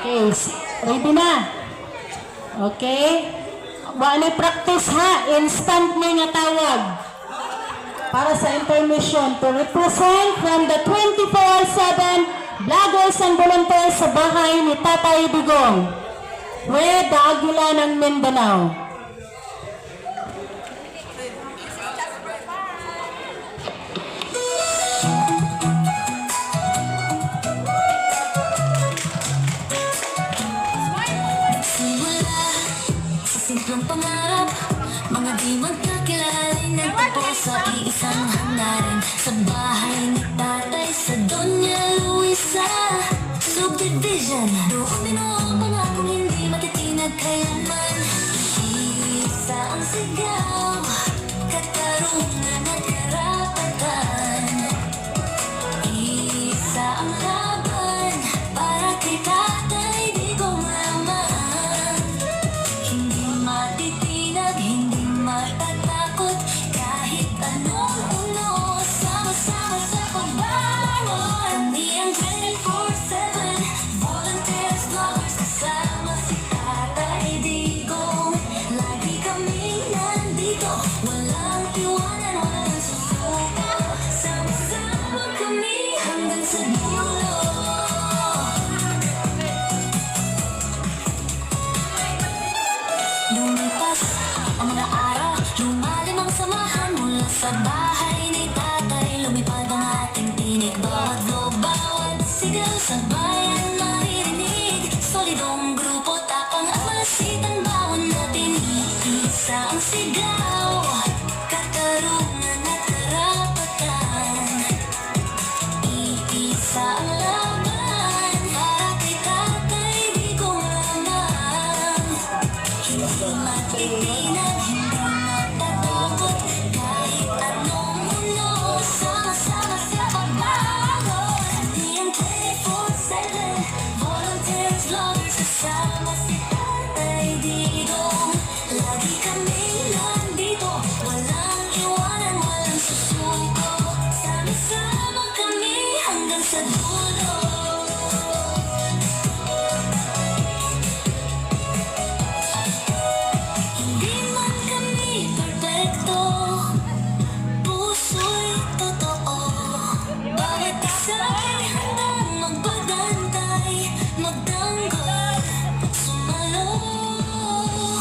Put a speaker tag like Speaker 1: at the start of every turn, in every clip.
Speaker 1: Okay, ready na? Okay? Wala practice ha, instant na nga tawag. Para sa information, to represent from the 24/7 vloggers and volunteers sa bahay ni Tatay Digong, with the Aguila ng Mindanao.
Speaker 2: Simpleng pangarap, mga di magkakilalang nagtapo sa iisang hangarin. Sa bahay ni tatay sa Doña Luisa Subdivision, doon binuo ang pangakong hindi matitinag kailanman. Isa ang sigaw, katarungan at karapatan. Isa ang laban, para kay Tatay Digong lamang. Hindi matitinag, hindi matatakot, kahit anong uno, sama-sama sa pagbangon. Hindi ang 24/7 volunteers, vloggers, kasama si Tatay Digong. Lagi kaming nandito, walang iwanan, walang susuko. Sama-sama kami hanggang sa dulo. Lumipas ang mga araw, lumalim ang samahan mula sa bahay ni tatay. Lumipad ang ating tinig, bawat loob, bawat sigaw sa bayan maririnig. Solidong grupo, tapang at malasitan, bawat natin iisa ang sigaw, katarungan at karapatan. Iisa ang laban, para kay Tatay Digong lamang. Hindi matitinag, hindi matatakot, kahit anong uno, sama-sama sa pagbangon. Hindi ang 24/7 volunteers, vloggers, kasama si Tatay Digong. Lagi kaming nandito, walang iwanan, walang susuko. Sama-sama kami hanggang sa dulo. Hindi man kami perfecto, puso'y totoo. Bawat isa'y handang magbagantay, magtanggol, sumalo.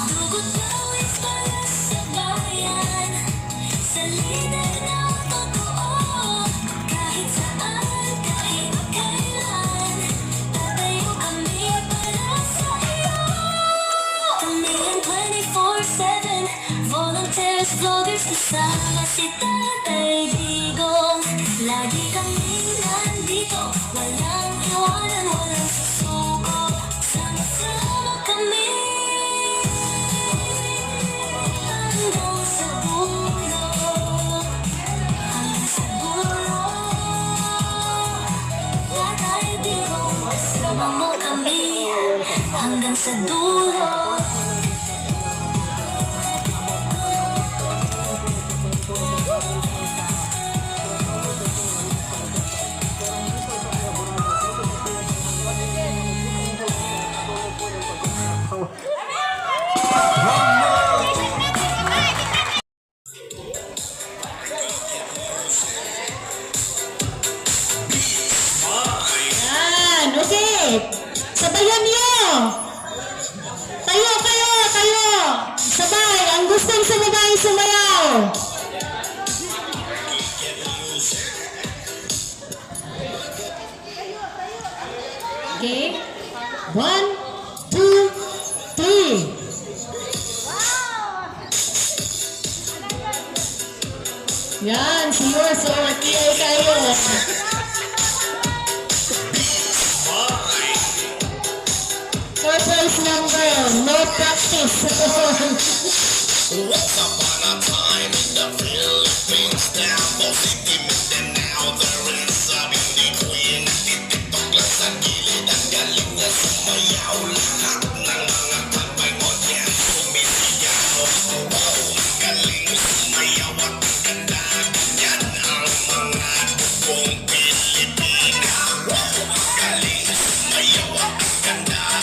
Speaker 2: Dugot pawis para sa bayan, sa lider na totoo. Kahit saan, kahit kailan, tatayo kami para sa iyo. Kami ang 24/7 volunteers, vloggers, kasama si Tatay Digong. Lagi kaming nandito, walang iwanan, walang susuko. Sama-sama kami hanggang sa dulo. Hanggang sa dulo. Tatay Digong, kasama mo kami hanggang sa dulo.
Speaker 1: Yan, okay. Sabayan niyo. Tayo, kayo, tayo. Sabay, ang gustong sumabay, sumayaw. Okay. 1, 2, 3. Yan, si yours, kiyay kayo. Surprise number, no practice.
Speaker 3: Once upon a time in the Philippines, Davao City, Mindanao, there is a beauty queen. Nagtitiktok lang sa gilid, ang galing niya sumayaw. Lahat ng mga kapay mo diyan sumisigaw. Wow, ang galing sumayaw at ang ganda. Yan ang mga dugong Pilipina. Wow, ang galing sumayaw at ang ganda.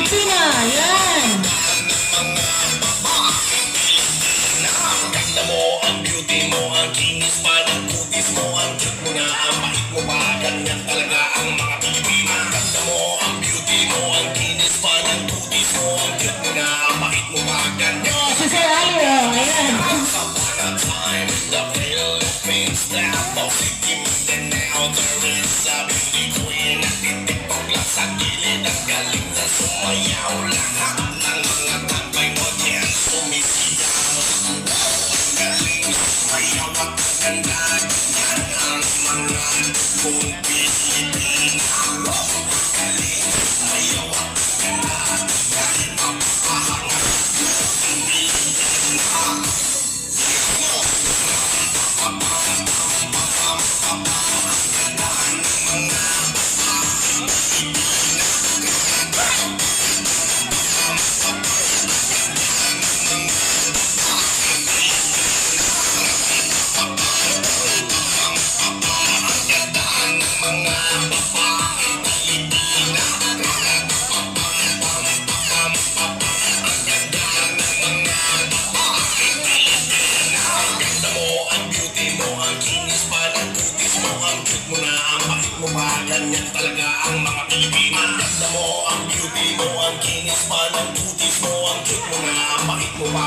Speaker 1: Pilipina. Yan.
Speaker 3: Ang ganda mo, ang beauty mo, ang kinis pa ng kutis mo, ang cute mo na, ang bait mo ba, ganyan talaga ang mga Pilipina. Ang ganda mo, ang beauty mo, ang kinis pa ng kutis mo, ang cute mo na, ang bait mo ba, ganyan.
Speaker 1: Oh, si Sir Ali, oh. Ayan.
Speaker 3: Once upon a time in the Philippines, there was a Mindanao, there is a beauty queen at titiktok lang sa gilid, ang galing na sumayaw, lahat ng mga tambay mo diyan sumisiyaw. Ang galing sumayaw at ang ganda, yan ang mga buong Pilipina. Ang galing sumayaw at ang ganda, yan ang pahangat buong Pilipina. Ganda mo, ang beauty mo, ang kinis pa ng kutis mo, ang cute mo na, ang bait mo ba, ganyan talaga ang mga Pilipina. Ang ganda mo, ang beauty mo, ang kinis pa ng kutis mo, ang cute mo na, ang bait mo ba,